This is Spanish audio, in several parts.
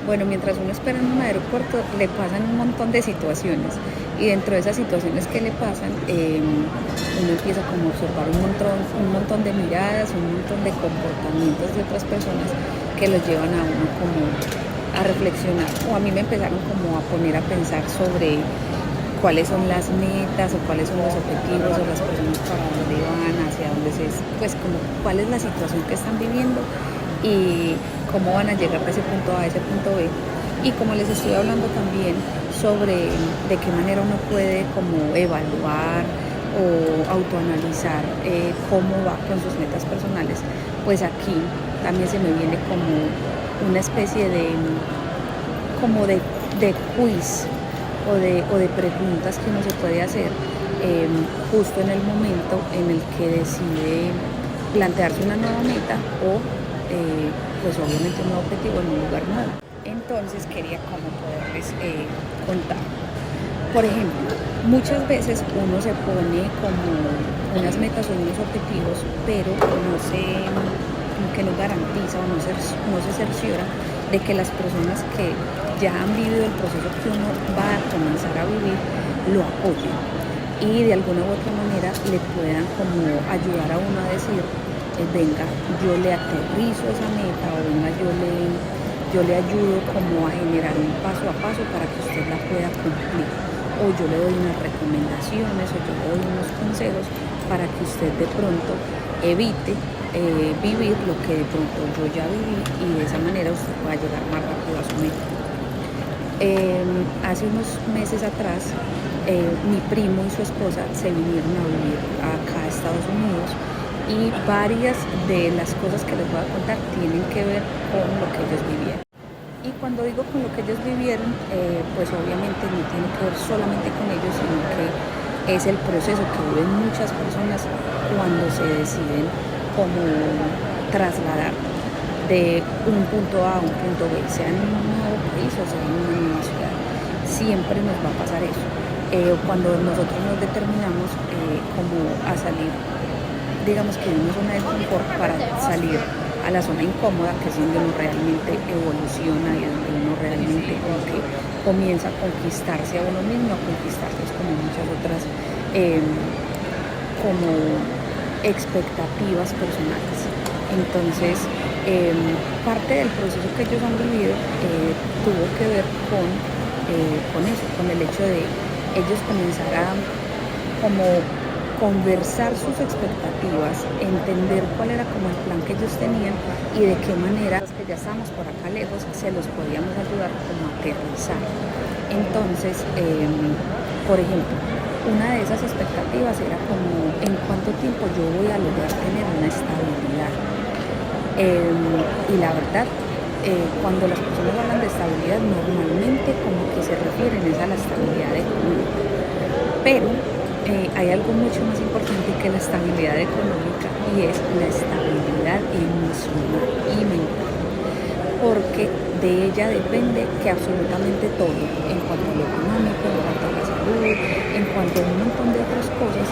Bueno, mientras uno espera en un aeropuerto le pasan un montón de situaciones y dentro de esas situaciones que le pasan uno empieza como a observar un montón de miradas, un montón de comportamientos de otras personas que los llevan a uno como a reflexionar, o a mí me empezaron como a poner a pensar sobre cuáles son las metas o cuáles son los objetivos o las personas para dónde van, hacia dónde pues como cuál es la situación que están viviendo y cómo van a llegar de ese punto A a ese punto B. Y como les estoy hablando también sobre de qué manera uno puede como evaluar o autoanalizar cómo va con sus metas personales, pues aquí también se me viene como una especie de quiz o de preguntas que uno se puede hacer justo en el momento en el que decide plantearse una nueva meta o pues obviamente un nuevo objetivo en un lugar nuevo. Entonces quería como poderles contar. Por ejemplo, muchas veces uno se pone como unas metas o unos objetivos, pero como que no garantiza o no se cerciora de que las personas que ya han vivido el proceso que uno va a comenzar a vivir lo apoyen y de alguna u otra manera le puedan como ayudar a uno a decir venga, yo le aterrizo esa meta o venga, yo le ayudo como a generar un paso a paso para que usted la pueda cumplir, o yo le doy unas recomendaciones o yo le doy unos consejos para que usted de pronto evite vivir lo que de pronto yo ya viví y de esa manera usted pueda llegar más rápido a su meta. Hace unos meses atrás mi primo y su esposa se vinieron a vivir acá a Estados Unidos y varias de las cosas que les voy a contar tienen que ver con lo que ellos vivieron. Y cuando digo con lo que ellos vivieron, pues obviamente no tiene que ver solamente con ellos, sino que es el proceso que viven muchas personas cuando se deciden como trasladar de un punto A a un punto B, sea en un nuevo país o sea en una nueva ciudad. Siempre nos va a pasar eso. Cuando nosotros nos determinamos como a salir, digamos que de una zona de confort para salir a la zona incómoda, que es donde uno realmente evoluciona y donde uno realmente como que comienza a conquistarse a uno mismo, a conquistarse como muchas otras como expectativas personales. Entonces, parte del proceso que ellos han vivido tuvo que ver con eso, con el hecho de ellos comenzar a como conversar sus expectativas, entender cuál era como el plan que ellos tenían y de qué manera los que ya estábamos por acá lejos se los podíamos ayudar como a aterrizar. Entonces, por ejemplo, una de esas expectativas era como en cuánto tiempo yo voy a lograr tener una estabilidad. Y la verdad, cuando las personas hablan de estabilidad, normalmente como que se refieren es a la estabilidad económica. Pero hay algo mucho más importante que la estabilidad económica y es la estabilidad emocional y mental, porque de ella depende que absolutamente todo, en cuanto a lo económico, en cuanto a la salud, en cuanto a un montón de otras cosas,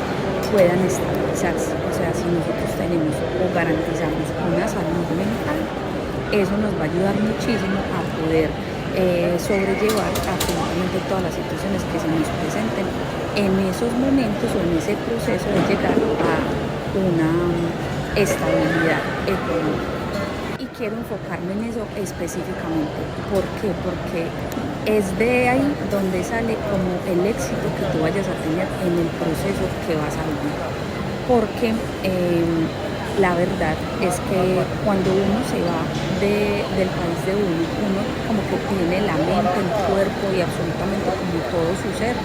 puedan estabilizarse. O sea, si nosotros tenemos o garantizamos una salud mental, eso nos va a ayudar muchísimo a poder sobrellevar absolutamente todas las situaciones que se nos presenten en esos momentos o en ese proceso de llegar a una estabilidad económica. Y quiero enfocarme en eso específicamente. ¿Por qué? Porque es de ahí donde sale como el éxito que tú vayas a tener en el proceso que vas a vivir. Porque la verdad es que cuando uno se va del país de uno como que tiene la mente, el cuerpo y absolutamente como todo su ser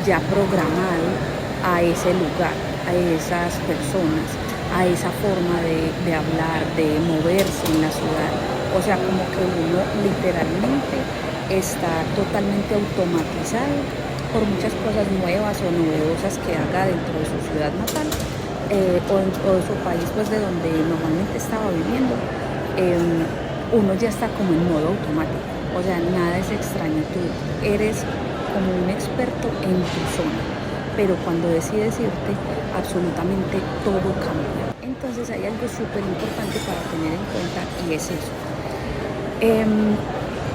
ya programado a ese lugar, a esas personas, a esa forma de hablar, de moverse en la ciudad. O sea, como que uno literalmente está totalmente automatizado por muchas cosas nuevas o novedosas que haga dentro de su ciudad natal o de su país, pues de donde normalmente estaba viviendo. Uno ya está como en modo automático, o sea, nada es extraño, tú eres como un experto en tu zona, pero cuando decides irte, absolutamente todo cambia. Entonces hay algo súper importante para tener en cuenta y es eso. em,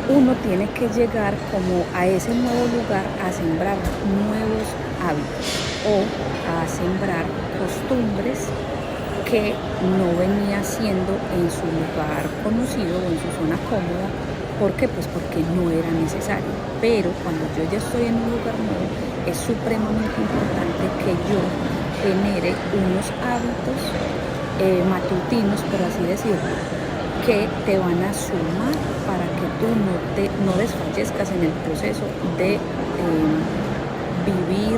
uno tiene que llegar como a ese nuevo lugar a sembrar nuevos hábitos o a sembrar costumbres que no venía haciendo en su lugar conocido o en su zona cómoda. ¿Por qué? Pues porque no era necesario. Pero cuando yo ya estoy en un lugar nuevo, es supremamente importante que yo genere unos hábitos matutinos, por así decirlo, que te van a sumar para que tú no desfallezcas en el proceso de vivir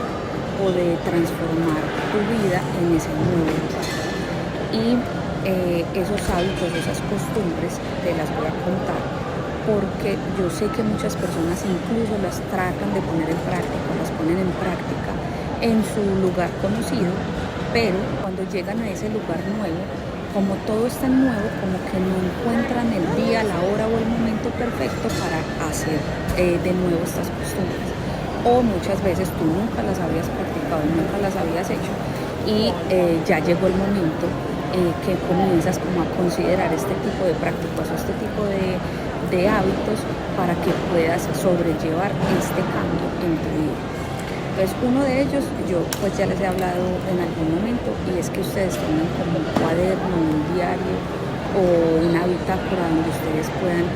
o de transformar tu vida en ese nuevo lugar. Y esos hábitos, esas costumbres, te las voy a contar porque yo sé que muchas personas incluso las tratan de poner en práctica, las ponen en práctica en su lugar conocido, pero cuando llegan a ese lugar nuevo, como todo es tan nuevo, como que no encuentran el día, la hora o el momento perfecto para hacer de nuevo estas costumbres. O muchas veces tú nunca las habías practicado, nunca las habías hecho y ya llegó el momento que comienzas como a considerar este tipo de prácticas o este tipo de hábitos para que puedas sobrellevar este cambio en tu vida. Entonces, uno de ellos, yo pues ya les he hablado en algún momento, y es que ustedes tengan como un cuaderno, un diario o una bitácora donde ustedes puedan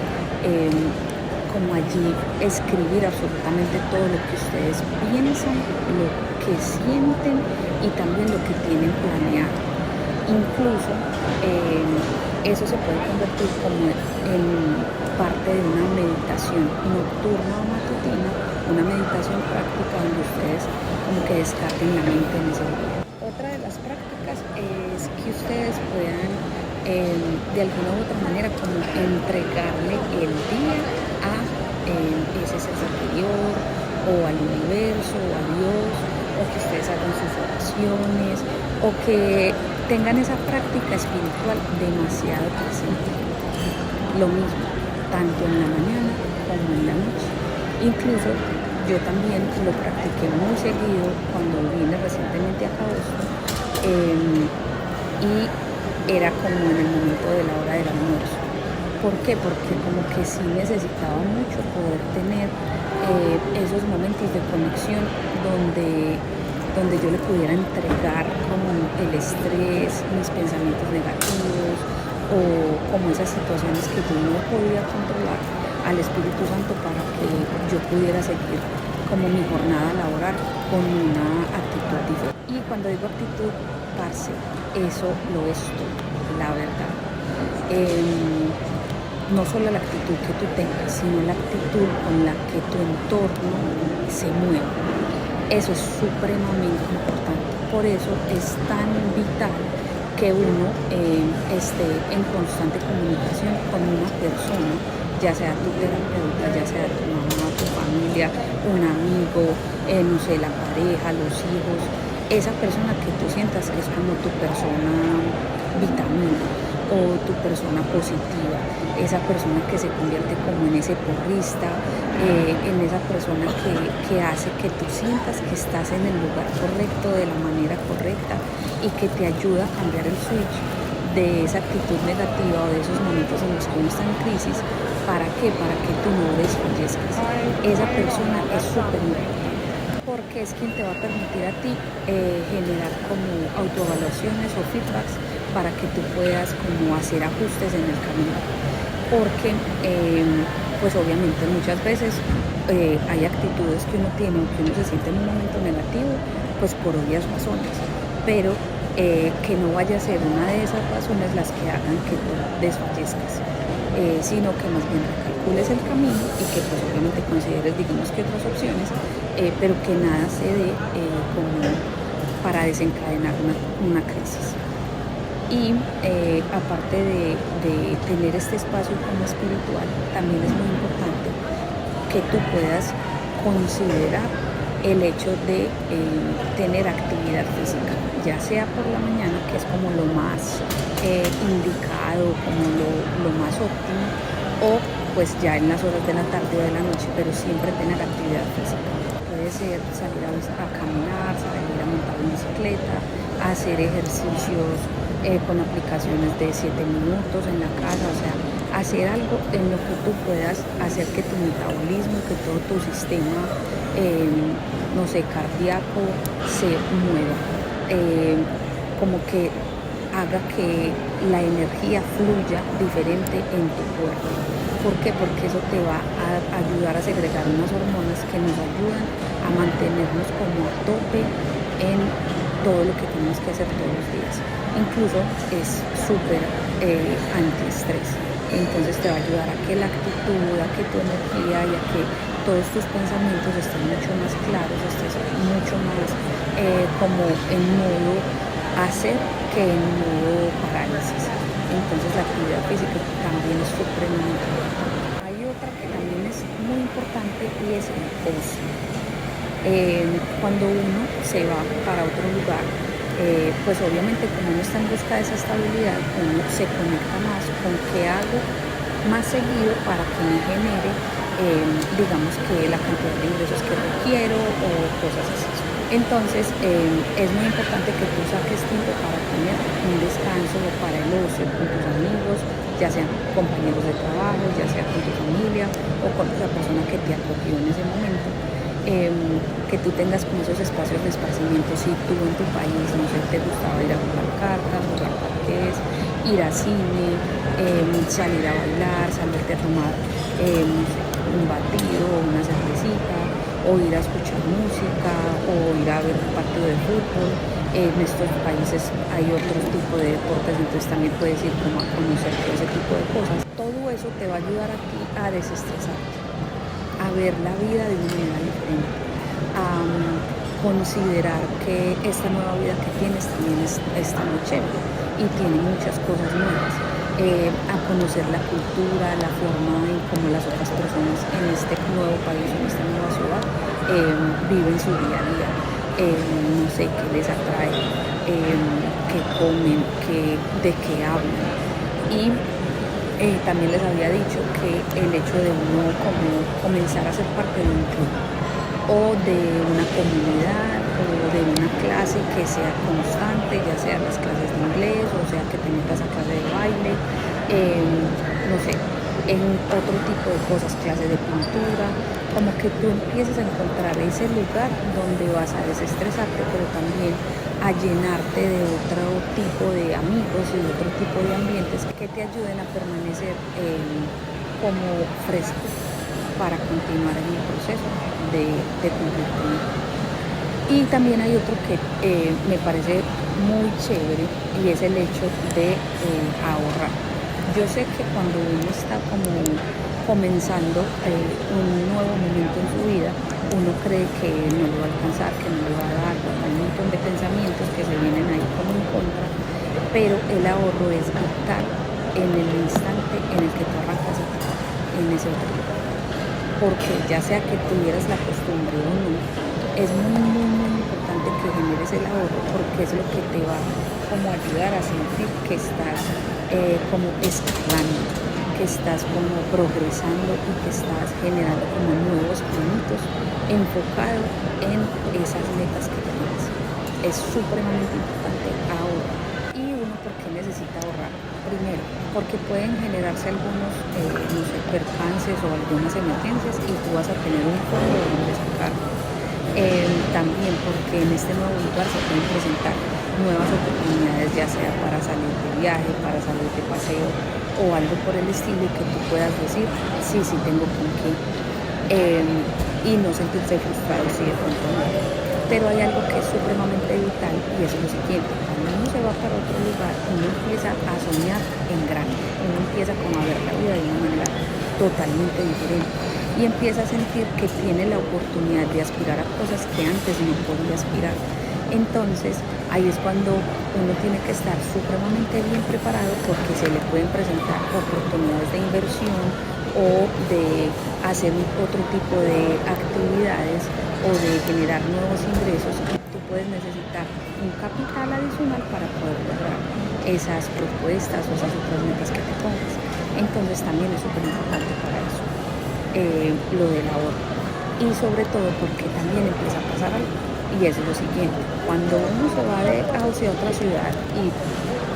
como allí escribir absolutamente todo lo que ustedes piensan, lo que sienten y también lo que tienen planeado. Incluso eso se puede convertir como en parte de una meditación nocturna o matutina, una meditación práctica donde ustedes como que descarguen la mente en ese lugar. Otra de las prácticas es que ustedes puedan de alguna u otra manera como entregarle el día a ese ser superior o al universo o a Dios, o que ustedes hagan sus oraciones o que tengan esa práctica espiritual demasiado presente. Lo mismo, tanto en la mañana como en la noche. Incluso yo también lo practiqué muy seguido cuando vine recientemente a Boston y era como en el momento de la hora del almuerzo. ¿Por qué? Porque como que sí necesitaba mucho poder tener esos momentos de conexión donde yo le pudiera entregar como el estrés, mis pensamientos negativos o como esas situaciones que yo no podía controlar al Espíritu Santo para que yo pudiera seguir como mi jornada laboral con una actitud diferente. Y cuando digo actitud, parce, eso lo es todo, la verdad. No solo la actitud que tú tengas, sino la actitud con la que tu entorno se mueve. Eso es supremamente importante. Por eso es tan vital que uno esté en constante comunicación con una persona, ya sea tu terapeuta, ya sea tu mamá, tu familia, un amigo, no sé, la pareja, los hijos, esa persona que tú sientas que es como tu persona vitamina o tu persona positiva, esa persona que se convierte como en ese porrista, en esa persona que hace que tú sientas que estás en el lugar correcto, de la manera correcta y que te ayuda a cambiar el switch de esa actitud negativa o de esos momentos en los que uno está en crisis. ¿Para qué? Para que tú no desfallezcas. Esa persona es súper importante porque es quien te va a permitir a ti generar como autoevaluaciones o feedbacks para que tú puedas como hacer ajustes en el camino. Porque pues obviamente muchas veces hay actitudes que uno tiene o que uno se siente en un momento negativo, pues por obvias razones, pero que no vaya a ser una de esas razones las que hagan que tú desfallezcas, sino que más bien calcules el camino y que pues obviamente consideres, digamos, que otras opciones, pero que nada se dé como para desencadenar una crisis. Y aparte de tener este espacio como espiritual, también es muy importante que tú puedas considerar el hecho de tener actividad física, ya sea por la mañana, que es como lo más indicado, como lo más óptimo, o pues ya en las horas de la tarde o de la noche, pero siempre tener actividad física. Puede ser salir a caminar, salir a montar en bicicleta, hacer ejercicios con aplicaciones de 7 minutos en la casa, o sea, hacer algo en lo que tú puedas hacer que tu metabolismo, que todo tu sistema, no sé, cardíaco se mueva, como que haga que la energía fluya diferente en tu cuerpo. ¿Por qué? Porque eso te va a ayudar a segregar unas hormonas que nos ayudan a mantenernos como a tope en todo lo que tenemos que hacer todos los días. Incluso es súper antiestrés. Entonces te va a ayudar a que la actitud, a que tu energía y a que todos tus pensamientos estén mucho más claros, estés mucho más como en modo hacer que en modo parálisis. Entonces la actividad física también es supremamente importante. Hay otra que también es muy importante y es el ocio. Cuando uno se va para otro lugar, pues obviamente como uno está en busca de esa estabilidad, uno se conecta más con qué hago más seguido para que me genere, digamos que la cantidad de ingresos que requiero o cosas así. Entonces es muy importante que tú saques tiempo para tener un descanso o para el ocio con tus amigos, ya sean compañeros de trabajo, ya sea con tu familia o con esa persona que te acogió en ese momento. Que tú tengas como esos espacios de esparcimiento. Si tú en tu país, no sé, te gustaba ir a jugar cartas, jugar parques, ir a cine, salir a bailar, salirte a tomar un batido o una cervecita, o ir a escuchar música, o ir a ver un partido de fútbol. En estos países hay otro tipo de deportes, entonces también puedes ir como a conocer todo ese tipo de cosas. Todo eso te va a ayudar a ti a desestresarte, a ver la vida de una manera diferente, a considerar que esta nueva vida que tienes también está muy chévere y tiene muchas cosas nuevas, a conocer la cultura, la forma en cómo las otras personas en este nuevo país, en esta nueva ciudad, viven su día a día, no sé qué les atrae, qué comen, de qué hablan. Y también les había dicho que el hecho de uno como comenzar a ser parte de un club o de una comunidad o de una clase que sea constante, ya sea las clases de inglés o sea que te metas a clase de baile, no sé, en otro tipo de cosas, clase de pintura, como que tú empieces a encontrar ese lugar donde vas a desestresarte, pero también a llenarte de otro tipo de amigos y de otro tipo de ambientes que te ayuden a permanecer como fresco para continuar en el proceso de cumplir tu meta. Y también hay otro que me parece muy chévere y es el hecho de ahorrar. Yo sé que cuando uno está como comenzando un nuevo momento en su vida, uno cree que no lo va a alcanzar, que no lo va a dar, hay un montón de pensamientos que se vienen ahí como en contra, pero el ahorro es vital en el instante en el que tú arrancas a trabajar en ese otro lugar, porque ya sea que tuvieras la costumbre o no, es muy importante que generes el ahorro, porque es lo que te va como a ayudar a sentir que estás como escalando, que estás como progresando y que estás generando como nuevos planitos enfocado en esas metas que tienes. Es supremamente importante ahorrar. ¿Y uno por qué necesita ahorrar? Primero, porque pueden generarse algunos no sé, percances o algunas emergencias y tú vas a tener un fondo de donde sacar. También porque en este nuevo lugar se pueden presentar nuevas oportunidades, ya sea para salir de viaje, para salir de paseo o algo por el estilo, y que tú puedas decir, sí, tengo con qué, y no sentirse frustrado si de pronto no. Pero hay algo que es supremamente vital y es lo siguiente: cuando uno se va para otro lugar, uno empieza a soñar en grande, uno empieza como a ver la vida de una manera totalmente diferente y empieza a sentir que tiene la oportunidad de aspirar a cosas que antes no podía aspirar. Entonces ahí es cuando uno tiene que estar supremamente bien preparado, porque se le pueden presentar oportunidades de inversión o de hacer otro tipo de actividades o de generar nuevos ingresos, y tú puedes necesitar un capital adicional para poder lograr esas propuestas o esas otras metas que te pongas. Entonces también es súper importante para eso, lo del ahorro. Y sobre todo porque también empieza a pasar algo, y es lo siguiente: cuando uno se va hacia otra ciudad y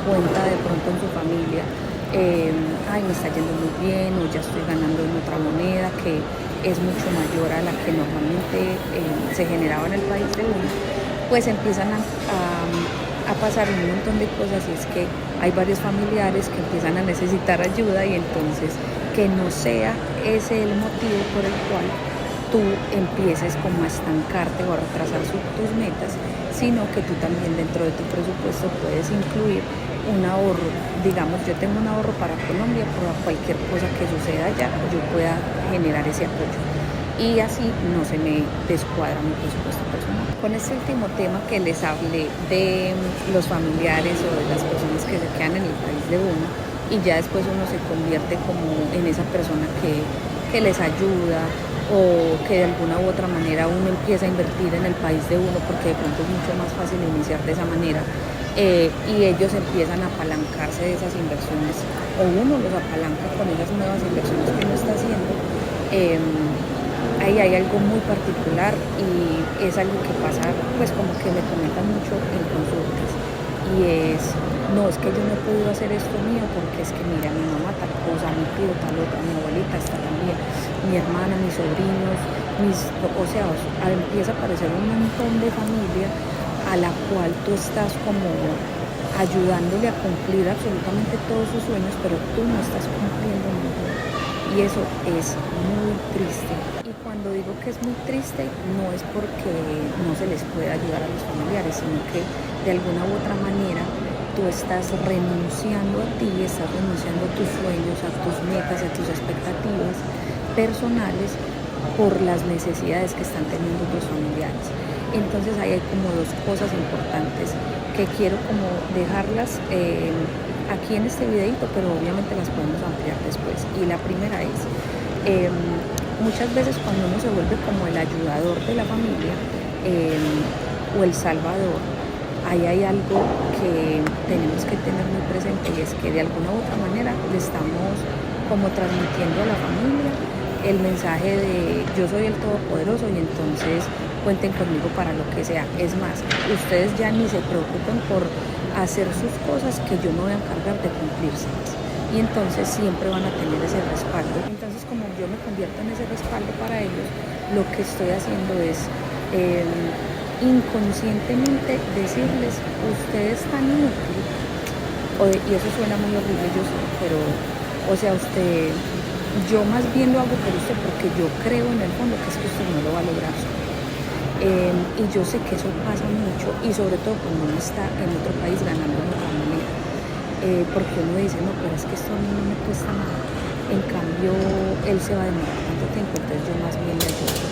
cuenta de pronto en su familia ay, me está yendo muy bien o ya estoy ganando en otra moneda que es mucho mayor a la que normalmente se generaba en el país de uno, pues empiezan a pasar un montón de cosas y es que hay varios familiares que empiezan a necesitar ayuda y entonces que no sea ese el motivo por el cual tú empieces como a estancarte o a retrasar tus metas, sino que tú también dentro de tu presupuesto puedes incluir un ahorro. Digamos, yo tengo un ahorro para Colombia, para cualquier cosa que suceda allá, yo pueda generar ese apoyo. Y así no se me descuadra mi presupuesto personal. Con este último tema que les hablé de los familiares o de las personas que se quedan en el país de uno y ya después uno se convierte como en esa persona que les ayuda o que de alguna u otra manera uno empieza a invertir en el país de uno porque de pronto es mucho más fácil iniciar de esa manera y ellos empiezan a apalancarse de esas inversiones o uno los apalanca con esas nuevas inversiones que uno está haciendo. Ahí hay algo muy particular y es algo que pasa, pues como que me comentan mucho en consultas y es, no, es que yo no he podido hacer esto mío porque es que mira, mi mamá tal cosa, mi tío tal otra, mi abuelita está también, mi hermana, mis sobrinos, o sea, empieza a aparecer un montón de familia a la cual tú estás como ayudándole a cumplir absolutamente todos sus sueños, pero tú no estás cumpliendo ninguno. Y eso es muy triste. Y cuando digo que es muy triste, no es porque no se les pueda ayudar a los familiares, sino que de alguna u otra manera tú estás renunciando a ti, estás renunciando a tus sueños, a tus metas, a tus expectativas personales por las necesidades que están teniendo tus familiares. Entonces ahí hay como dos cosas importantes que quiero como dejarlas aquí en este videito, pero obviamente las podemos ampliar después. Y la primera es, muchas veces cuando uno se vuelve como el ayudador de la familia o el salvador, ahí hay algo que tenemos que tener muy presente y es que de alguna u otra manera le estamos como transmitiendo a la familia el mensaje de yo soy el todopoderoso y entonces cuenten conmigo para lo que sea. Es más, ustedes ya ni se preocupen por hacer sus cosas que yo me voy a encargar de cumplírselas. Y entonces siempre van a tener ese respaldo. Entonces como yo me convierto en ese respaldo para ellos, lo que estoy haciendo es inconscientemente decirles, ustedes están inútiles. Y eso suena muy horrible, yo sé, pero, o sea, yo más bien lo hago por usted porque yo creo en el fondo que es que usted no lo va a lograr solo. Y yo sé que eso pasa mucho y sobre todo cuando uno está en otro país ganando de otra manera. Porque uno dice, no, pero es que esto a mí no me cuesta nada. En cambio, él se va a demorar tanto tiempo, entonces yo más bien le ayudo.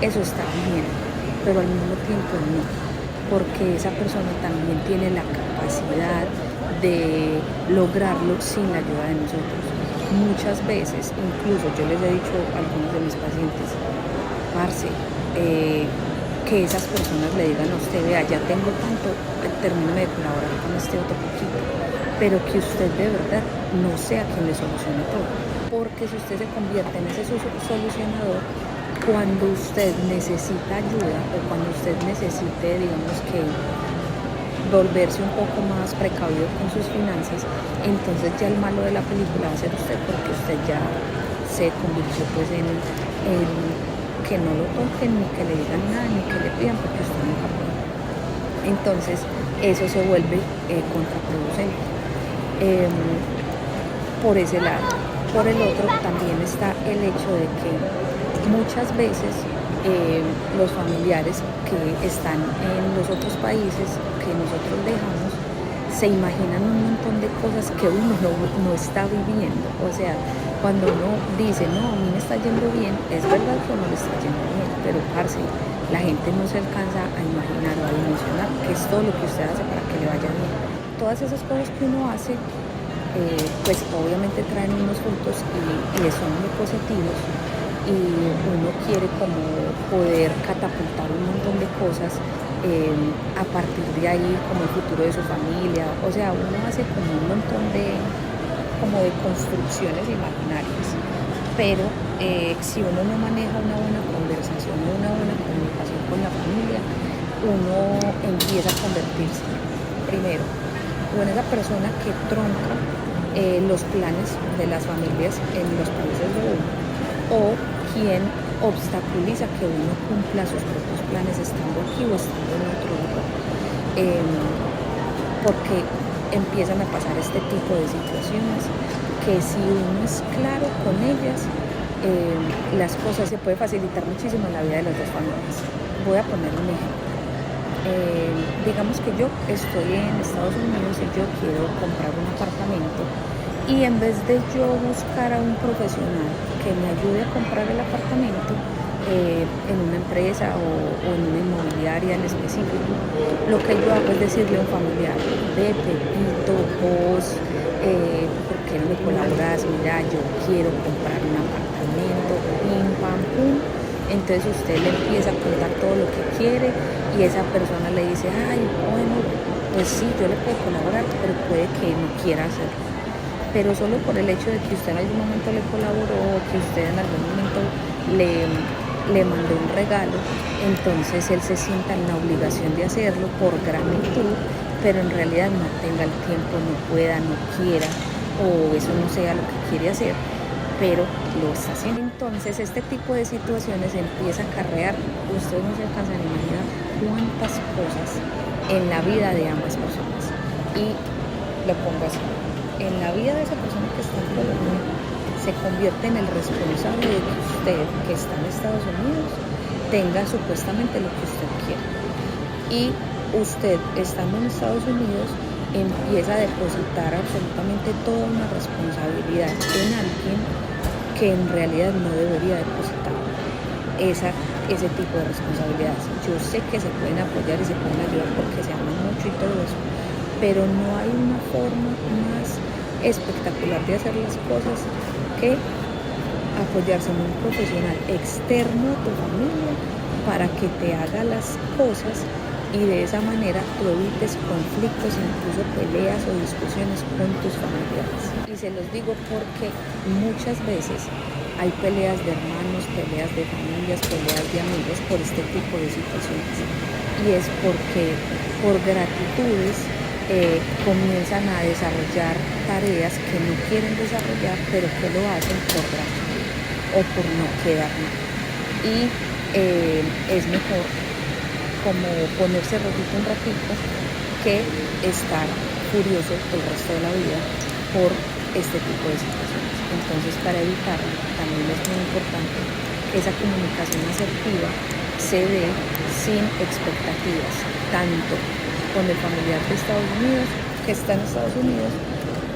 Eso está bien, pero al mismo tiempo no. Porque esa persona también tiene la capacidad de lograrlo sin la ayuda de nosotros. Muchas veces, incluso yo les he dicho a algunos de mis pacientes, parce, que esas personas le digan a usted, vea, ya tengo tanto, termine de colaborar con este otro poquito, pero que usted de verdad no sea quien le solucione todo. Porque si usted se convierte en ese solucionador, cuando usted necesita ayuda o cuando usted necesite, digamos que volverse un poco más precavido con sus finanzas, entonces ya el malo de la película va a ser usted porque usted ya se convirtió pues en que no lo toquen, ni que le digan nada, ni que le pidan porque usted nunca puede. Entonces eso se vuelve contraproducente por ese lado. Por el otro también está el hecho de que muchas veces los familiares que están en los otros países que nosotros dejamos se imaginan un montón de cosas que uno no está viviendo. O sea, cuando uno dice, no, a mí me está yendo bien, es verdad que uno le está yendo bien, pero parce, la gente no se alcanza a imaginar o a dimensionar que es todo lo que usted hace para que le vaya bien. Todas esas cosas que uno hace, pues obviamente traen unos frutos y son muy positivos. Y uno quiere como poder catapultar un montón de cosas a partir de ahí, como el futuro de su familia. O sea, uno hace como un montón de construcciones imaginarias, pero si uno no maneja una buena conversación, una buena comunicación con la familia, uno empieza a convertirse primero o en esa persona que tronca los planes de las familias en los países de uno, o quien obstaculiza que uno cumpla sus propios planes estando aquí o estando en otro lugar. Porque empiezan a pasar este tipo de situaciones que si uno es claro con ellas, las cosas se puede facilitar muchísimo en la vida de las dos familias. Voy a poner un ejemplo. Digamos que yo estoy en Estados Unidos y yo quiero comprar un apartamento, y en vez de yo buscar a un profesional que me ayude a comprar el apartamento en una empresa o en una inmobiliaria en específico, lo que yo hago es decirle a un familiar: ve, Pepito, vos, ¿por qué no me colaboras? Mira, yo quiero comprar un apartamento, pim, pam, pum. Entonces usted le empieza a contar todo lo que quiere y esa persona le dice: ay, bueno, pues sí, yo le puedo colaborar, pero puede que no quiera hacerlo. Pero solo por el hecho de que usted en algún momento le colaboró, que usted en algún momento le mandó un regalo, entonces él se sienta en la obligación de hacerlo por gratitud, pero en realidad no tenga el tiempo, no pueda, no quiera, o eso no sea lo que quiere hacer, pero lo está haciendo. Entonces este tipo de situaciones empieza a acarrear, ustedes no se alcanzan a imaginar cuántas cosas en la vida de ambas personas. Y lo pongo así: en la vida de esa persona que está en Colombia, se convierte en el responsable de que usted, que está en Estados Unidos, tenga supuestamente lo que usted quiere. Y usted, estando en Estados Unidos, empieza a depositar absolutamente toda una responsabilidad en alguien que en realidad no debería depositar ese tipo de responsabilidades. Yo sé que se pueden apoyar y se pueden ayudar porque se aman mucho y todo eso, pero no hay una forma más espectacular de hacer las cosas que apoyarse en un profesional externo a tu familia para que te haga las cosas, y de esa manera tú evites conflictos, incluso peleas o discusiones con tus familiares. Y se los digo porque muchas veces hay peleas de hermanos, peleas de familias, peleas de amigos por este tipo de situaciones. Y es porque por gratitudes comienzan a desarrollar tareas que no quieren desarrollar, pero que lo hacen por gratitud o por no quedar mal. Y es mejor como ponerse rojito un ratito que estar furioso el resto de la vida por este tipo de situaciones. Entonces, para evitarlo, también es muy importante que esa comunicación asertiva se dé sin expectativas, tanto con el familiar de Estados Unidos, que está en Estados Unidos,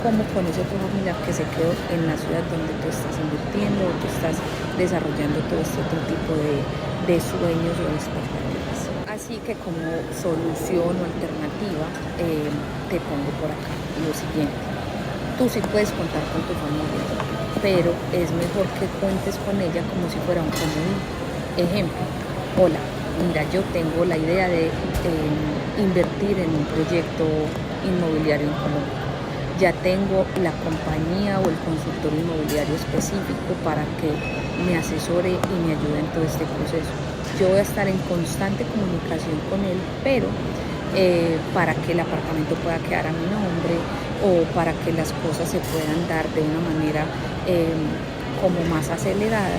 como con ese otro familiar que se quedó en la ciudad donde tú estás invirtiendo o tú estás desarrollando todo este otro tipo de sueños o de expectativas. Así que como solución o alternativa, te pongo por acá lo siguiente: tú sí puedes contar con tu familia, pero es mejor que cuentes con ella como si fuera un común. Ejemplo: hola, mira, yo tengo la idea de invertir en un proyecto inmobiliario en Colombia. Ya tengo la compañía o el consultor inmobiliario específico para que me asesore y me ayude en todo este proceso. Yo voy a estar en constante comunicación con él, pero para que el apartamento pueda quedar a mi nombre o para que las cosas se puedan dar de una manera como más acelerada,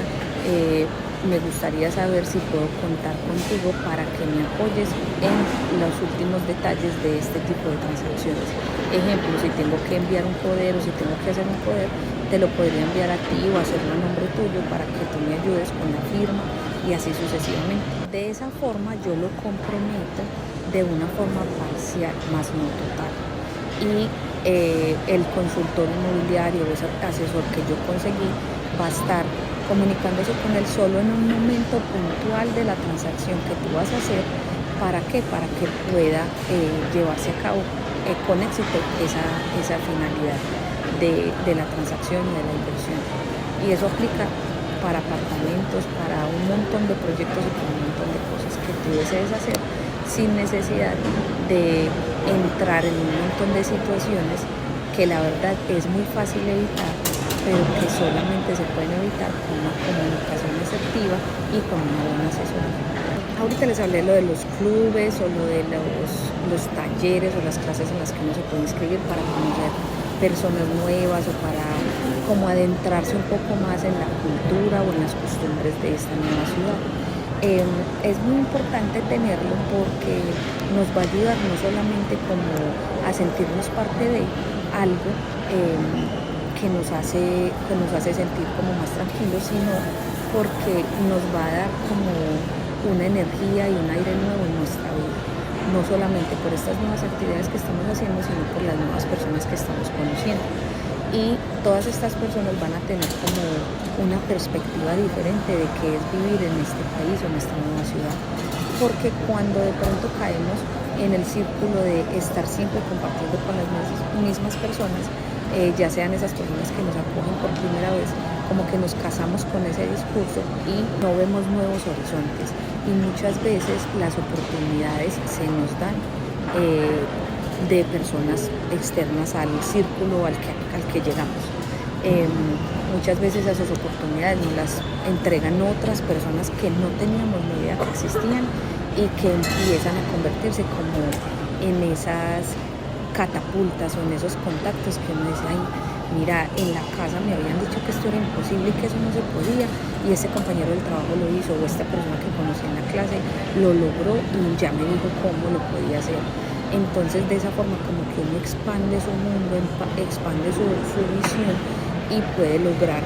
me gustaría saber si puedo contar contigo para que me apoyes en los últimos detalles de este tipo de transacciones. Ejemplo: si tengo que enviar un poder o si tengo que hacer un poder, te lo podría enviar a ti o hacerlo a nombre tuyo para que tú me ayudes con la firma y así sucesivamente. De esa forma yo lo comprometo de una forma parcial, más no total. Y el consultor inmobiliario o ese asesor que yo conseguí va a estar comunicándose con él solo en un momento puntual de la transacción que tú vas a hacer. ¿Para qué? Para que pueda llevarse a cabo con éxito esa finalidad de la transacción y de la inversión. Y eso aplica para apartamentos, para un montón de proyectos y para un montón de cosas que tú desees hacer, sin necesidad de entrar en un montón de situaciones que la verdad es muy fácil evitar, pero que solamente se pueden evitar con una comunicación asertiva y con una buena asesoría. Ahorita les hablé lo de los clubes o lo de los talleres o las clases en las que uno se puede inscribir para conocer personas nuevas o para como adentrarse un poco más en la cultura o en las costumbres de esta nueva ciudad. Es muy importante tenerlo porque nos va a ayudar no solamente como a sentirnos parte de algo que nos hace sentir como más tranquilos, sino porque nos va a dar como una energía y un aire nuevo en nuestra vida, no solamente por estas nuevas actividades que estamos haciendo, sino por las nuevas personas que estamos conociendo. Y todas estas personas van a tener como una perspectiva diferente de qué es vivir en este país o en esta nueva ciudad. Porque cuando de pronto caemos en el círculo de estar siempre compartiendo con las mismas personas, ya sean esas personas que nos acogen por primera vez, como que nos casamos con ese discurso y no vemos nuevos horizontes. Y muchas veces las oportunidades se nos dan de personas externas al círculo al que llegamos. Muchas veces esas oportunidades nos las entregan otras personas que no teníamos ni idea que existían y que empiezan a convertirse como en esas catapultas o en esos contactos que uno dice, ay, mira, en la casa me habían dicho que esto era imposible y que eso no se podía, y ese compañero del trabajo lo hizo, o esta persona que conocí en la clase lo logró y ya me dijo cómo lo podía hacer. Entonces de esa forma como que uno expande su mundo, expande su visión y puede lograr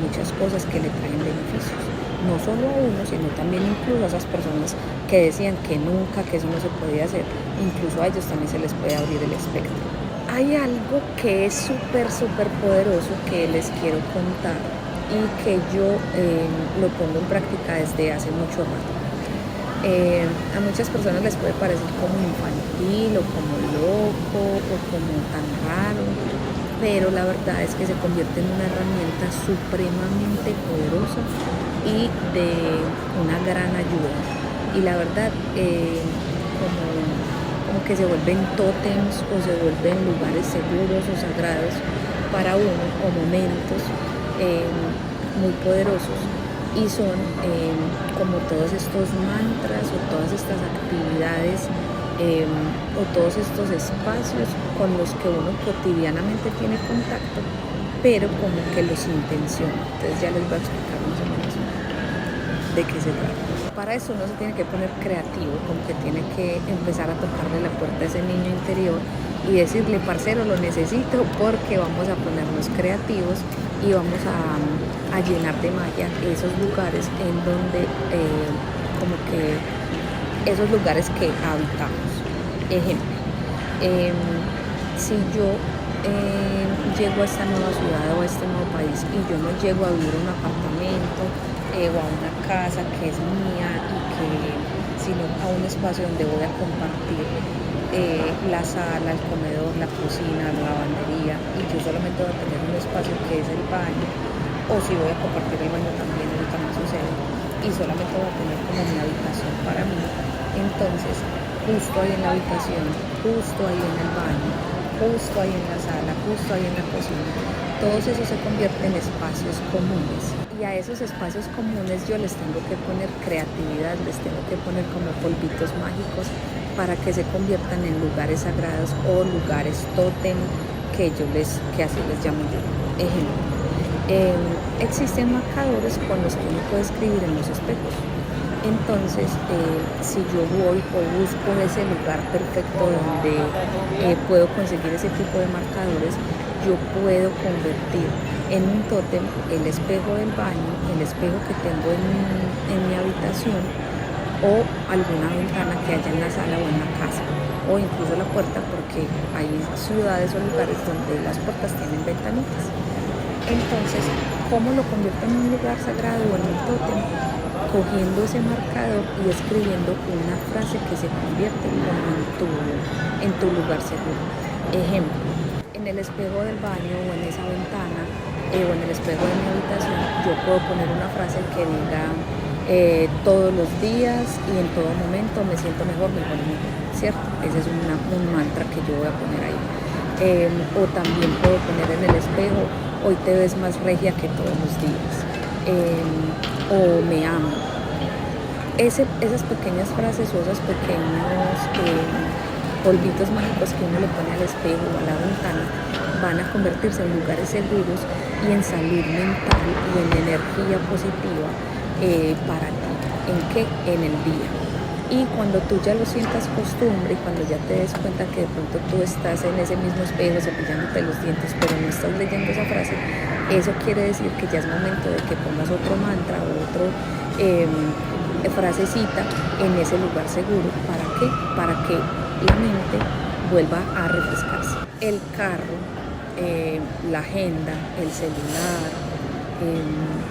muchas cosas que le traen beneficios, no solo a uno, sino también incluso a esas personas que decían que nunca, que eso no se podía hacer, incluso a ellos también se les puede abrir el espectro. Hay algo que es súper poderoso que les quiero contar y que yo lo pongo en práctica desde hace mucho rato. A muchas personas les puede parecer como infantil o como loco o como tan raro, pero la verdad es que se convierte en una herramienta supremamente poderosa y de una gran ayuda. Y la verdad, como que se vuelven tótems o se vuelven lugares seguros o sagrados para uno, o momentos muy poderosos. Y son como todos estos mantras o todas estas actividades o todos estos espacios con los que uno cotidianamente tiene contacto, pero como que los intenciona. Entonces ya les voy a explicar más o menos de qué se trata. Para eso uno se tiene que poner creativo, como que tiene que empezar a tocarle la puerta a ese niño interior y decirle, parcero, lo necesito porque vamos a ponernos creativos y vamos a llenar de magia esos lugares en donde, como que esos lugares que habitamos. Ejemplo, si yo llego a esta nueva ciudad o a este nuevo país y yo no llego a vivir en un apartamento o a una casa que es mía sino a un espacio donde voy a compartir la sala, el comedor, la cocina, la lavandería, y yo solamente voy a tener un espacio que es el baño, o si voy a compartir el baño también, eso también sucede, y solamente voy a tener como mi habitación para mí. Entonces, justo ahí en la habitación, justo ahí en el baño, justo ahí en la sala, justo ahí en la cocina, todos esos se convierten en espacios comunes. Y a esos espacios comunes yo les tengo que poner creatividad, les tengo que poner como polvitos mágicos para que se conviertan en lugares sagrados o lugares tótem, que así les llamo yo. Ejemplo, existen marcadores con los que uno puede escribir en los espejos. Entonces, si yo voy o busco ese lugar perfecto donde puedo conseguir ese tipo de marcadores, yo puedo convertir en un tótem el espejo del baño, el espejo que tengo en mi habitación, o alguna ventana que haya en la sala o en la casa, o incluso la puerta, porque hay ciudades o lugares donde las puertas tienen ventanitas. Entonces, ¿cómo lo convierto en un lugar sagrado o en un tótem? Cogiendo ese marcador y escribiendo una frase que se convierte como en tu lugar seguro. Ejemplo, en el espejo del baño o en esa ventana o en el espejo de mi habitación, yo puedo poner una frase que diga todos los días y en todo momento me siento mejor, ¿cierto? Ese es un mantra que yo voy a poner ahí. O también puedo poner en el espejo, hoy te ves más regia que todos los días. O me amo. Esas pequeñas frases o esos pequeños polvitos mágicos que uno le pone al espejo o a la ventana van a convertirse en lugares seguros y en salud mental y en energía positiva para ti. ¿En qué? En el día. Y cuando tú ya lo sientas costumbre y cuando ya te des cuenta que de pronto tú estás en ese mismo espejo cepillándote los dientes, pero no estás leyendo esa frase, eso quiere decir que ya es momento de que pongas otro mantra o otro frasecita en ese lugar seguro. ¿Para qué? Para que la mente vuelva a refrescarse. El carro, la agenda, el celular,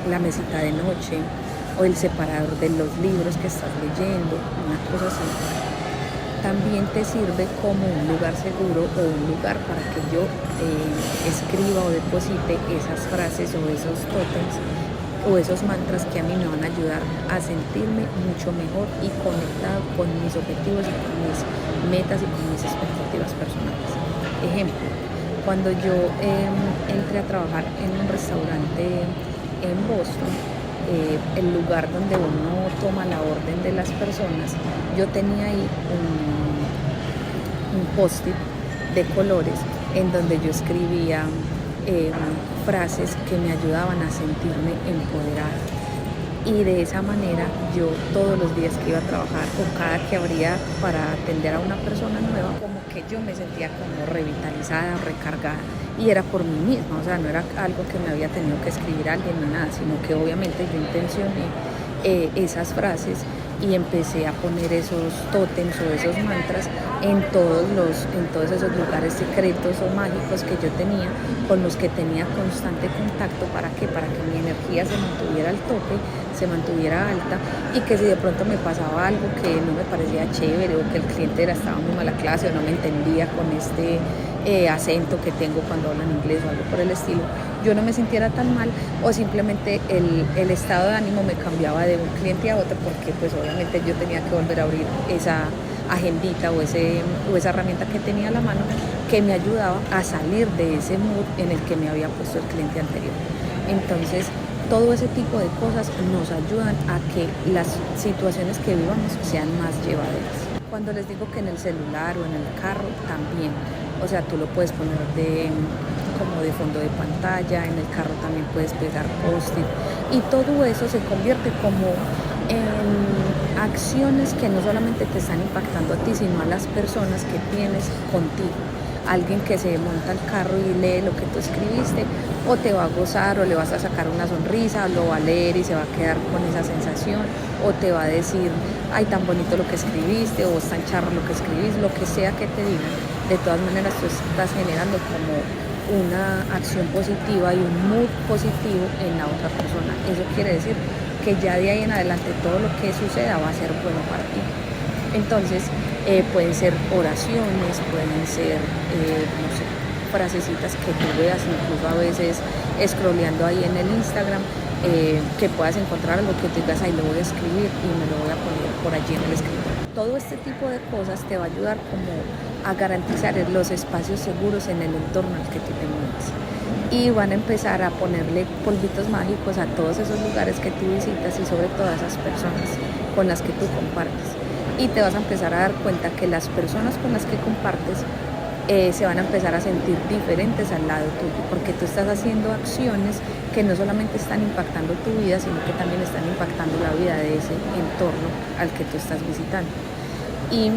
la mesita de noche, o el separador de los libros que estás leyendo, una cosa así, también te sirve como un lugar seguro o un lugar para que yo escriba o deposite esas frases o esos tótems o esos mantras que a mí me van a ayudar a sentirme mucho mejor y conectado con mis objetivos y con mis metas y con mis expectativas personales. Ejemplo, cuando yo entré a trabajar en un restaurante en Boston, el lugar donde uno toma la orden de las personas, yo tenía ahí un post-it de colores en donde yo escribía frases que me ayudaban a sentirme empoderada. Y de esa manera yo todos los días que iba a trabajar o cada que abría para atender a una persona nueva, como que yo me sentía como revitalizada, recargada, y era por mí misma, o sea, no era algo que me había tenido que escribir a alguien ni nada, sino que obviamente yo intencioné esas frases y empecé a poner esos tótems o esos mantras en todos esos lugares secretos o mágicos que yo tenía, con los que tenía constante contacto. ¿Para qué? Para que mi energía se mantuviera al tope, se mantuviera alta, y que si de pronto me pasaba algo que no me parecía chévere o que el cliente estaba muy mala clase o no me entendía con este acento que tengo cuando hablan inglés o algo por el estilo, yo no me sintiera tan mal, o simplemente el estado de ánimo me cambiaba de un cliente a otro, porque pues obviamente yo tenía que volver a abrir esa agendita o esa herramienta que tenía a la mano que me ayudaba a salir de ese mood en el que me había puesto el cliente anterior. Entonces, todo ese tipo de cosas nos ayudan a que las situaciones que vivamos sean más llevaderas. Cuando les digo que en el celular o en el carro también, o sea, tú lo puedes poner como de fondo de pantalla, en el carro también puedes pegar post-it, y todo eso se convierte como en acciones que no solamente te están impactando a ti, sino a las personas que tienes contigo. Alguien que se monta al carro y lee lo que tú escribiste, o te va a gozar, o le vas a sacar una sonrisa, lo va a leer y se va a quedar con esa sensación, o te va a decir, ay, tan bonito lo que escribiste, o es tan charro lo que escribís, lo que sea que te digan. De todas maneras, tú estás generando como una acción positiva y un mood positivo en la otra persona. Eso quiere decir que ya de ahí en adelante todo lo que suceda va a ser bueno para ti. Entonces, pueden ser oraciones, pueden ser, no sé, frasecitas que tú veas, incluso a veces scrolleando ahí en el Instagram, que puedas encontrar algo que tú digas, ahí lo voy a escribir y me lo voy a poner por allí en el escritorio. Todo este tipo de cosas te va a ayudar como a garantizar los espacios seguros en el entorno al que tú te mueves. Y van a empezar a ponerle polvitos mágicos a todos esos lugares que tú visitas y sobre todo a esas personas con las que tú compartes. Y te vas a empezar a dar cuenta que las personas con las que compartes se van a empezar a sentir diferentes al lado tuyo, porque tú estás haciendo acciones que no solamente están impactando tu vida, sino que también están impactando la vida de ese entorno al que tú estás visitando. Y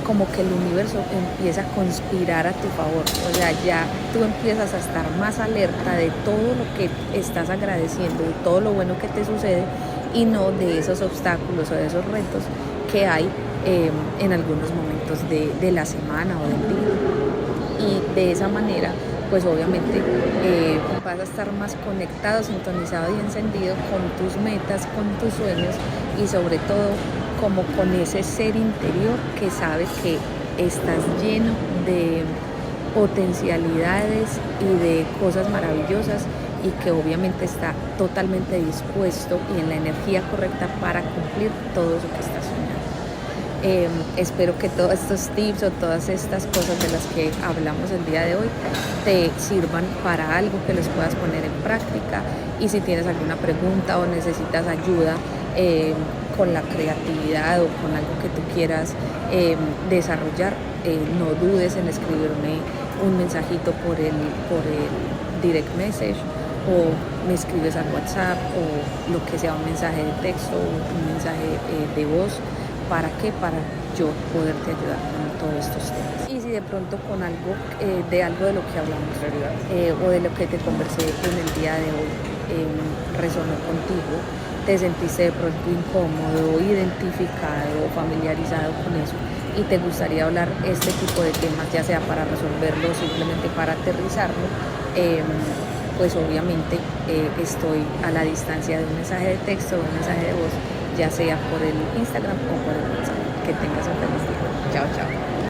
como que el universo empieza a conspirar a tu favor, o sea, ya tú empiezas a estar más alerta de todo lo que estás agradeciendo, de todo lo bueno que te sucede, y no de esos obstáculos o de esos retos que hay en algunos momentos de la semana o del día. Y de esa manera, pues obviamente vas a estar más conectado, sintonizado y encendido con tus metas, con tus sueños, y sobre todo como con ese ser interior que sabe que estás lleno de potencialidades y de cosas maravillosas, y que obviamente está totalmente dispuesto y en la energía correcta para cumplir todo eso que estás soñando. Espero que todos estos tips o todas estas cosas de las que hablamos el día de hoy te sirvan para algo, que los puedas poner en práctica, y si tienes alguna pregunta o necesitas ayuda con la creatividad o con algo que tú quieras desarrollar, no dudes en escribirme un mensajito por el direct message, o me escribes al WhatsApp, o lo que sea, un mensaje de texto, un mensaje de voz. ¿Para qué? Para yo poderte ayudar con todos estos temas. Y si de pronto con algo de lo que hablamos o de lo que te conversé en el día de hoy resonó contigo, te sentiste de pronto incómodo, identificado o familiarizado con eso, y te gustaría hablar este tipo de temas, ya sea para resolverlo o simplemente para aterrizarlo, pues obviamente estoy a la distancia de un mensaje de texto o un mensaje de voz, ya sea por el Instagram o por el WhatsApp. Que tengas un feliz día. Chao, chao.